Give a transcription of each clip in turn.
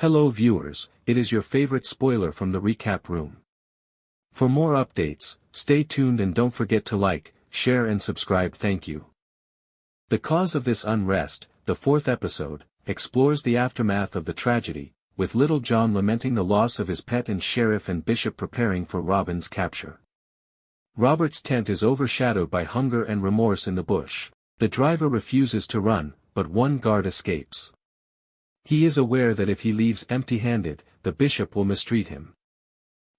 Hello viewers, it is your favorite spoiler from the recap room. For more updates, stay tuned and don't forget to like, share and subscribe. Thank you. The cause of this unrest, the fourth episode, explores the aftermath of the tragedy, with Little John lamenting the loss of his pet and Sheriff and Bishop preparing for Robin's capture. Robert's tent is overshadowed by hunger and remorse in the bush. The driver refuses to run, but one guard escapes. He is aware that if he leaves empty-handed, the bishop will mistreat him.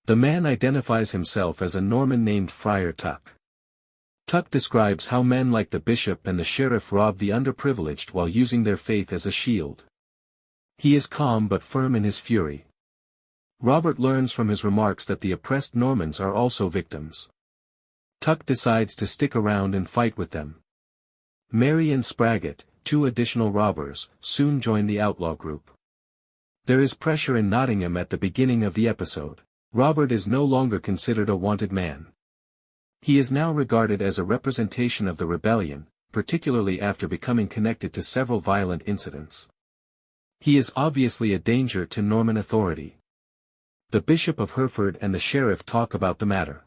The man identifies himself as a Norman named Friar Tuck. Tuck describes how men like the bishop and the sheriff rob the underprivileged while using their faith as a shield. He is calm but firm in his fury. Robert learns from his remarks that the oppressed Normans are also victims. Tuck decides to stick around and fight with them. Mary and Spraggett, two additional robbers, soon join the outlaw group. There is pressure in Nottingham at the beginning of the episode. Robert is no longer considered a wanted man. He is now regarded as a representation of the rebellion, particularly after becoming connected to several violent incidents. He is obviously a danger to Norman authority. The Bishop of Hereford and the Sheriff talk about the matter.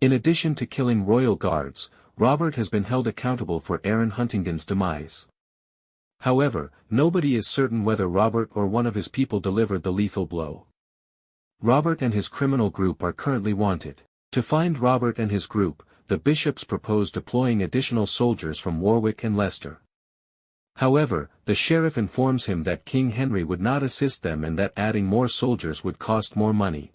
In addition to killing royal guards, Robert has been held accountable for Aaron Huntingdon's demise. However, nobody is certain whether Robert or one of his people delivered the lethal blow. Robert and his criminal group are currently wanted. To find Robert and his group, the bishops propose deploying additional soldiers from Warwick and Leicester. However, the sheriff informs him that King Henry would not assist them and that adding more soldiers would cost more money.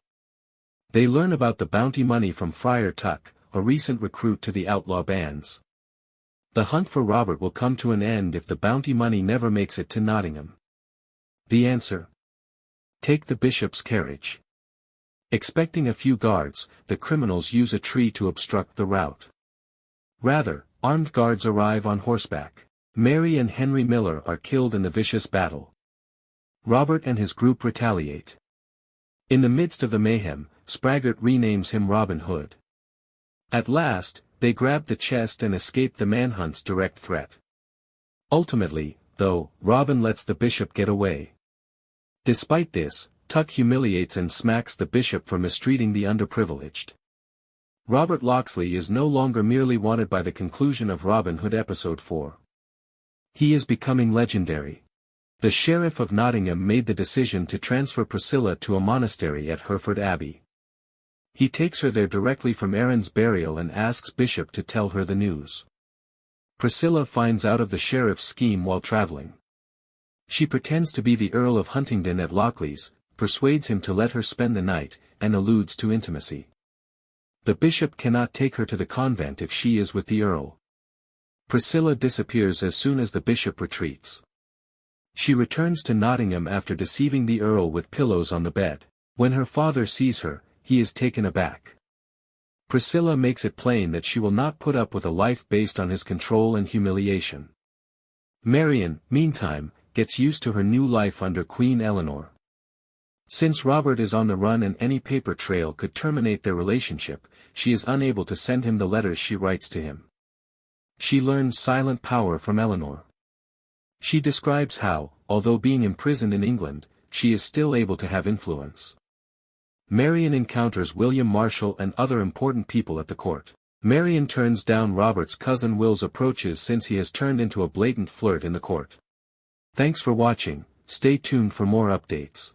They learn about the bounty money from Friar Tuck, a recent recruit to the outlaw bands. The hunt for Robert will come to an end if the bounty money never makes it to Nottingham. The answer? Take the bishop's carriage. Expecting a few guards, the criminals use a tree to obstruct the route. Rather, armed guards arrive on horseback. Mary and Henry Miller are killed in the vicious battle. Robert and his group retaliate. In the midst of the mayhem, Spraggett renames him Robin Hood. At last, they grab the chest and escape the manhunt's direct threat. Ultimately, though, Robin lets the bishop get away. Despite this, Tuck humiliates and smacks the bishop for mistreating the underprivileged. Robert Locksley is no longer merely wanted by the conclusion of Robin Hood Episode 4. He is becoming legendary. The Sheriff of Nottingham made the decision to transfer Priscilla to a monastery at Hereford Abbey. He takes her there directly from Aaron's burial and asks Bishop to tell her the news. Priscilla finds out of the sheriff's scheme while traveling. She pretends to be the Earl of Huntingdon at Lockleys, persuades him to let her spend the night, and alludes to intimacy. The bishop cannot take her to the convent if she is with the Earl. Priscilla disappears as soon as the bishop retreats. She returns to Nottingham after deceiving the Earl with pillows on the bed. When her father sees her, he is taken aback. Priscilla makes it plain that she will not put up with a life based on his control and humiliation. Marian, meantime, gets used to her new life under Queen Eleanor. Since Robert is on the run and any paper trail could terminate their relationship, she is unable to send him the letters she writes to him. She learns silent power from Eleanor. She describes how, although being imprisoned in England, she is still able to have influence. Marian encounters William Marshall and other important people at the court. Marian turns down Robert's cousin Will's approaches since he has turned into a blatant flirt in the court. Thanks for watching, stay tuned for more updates.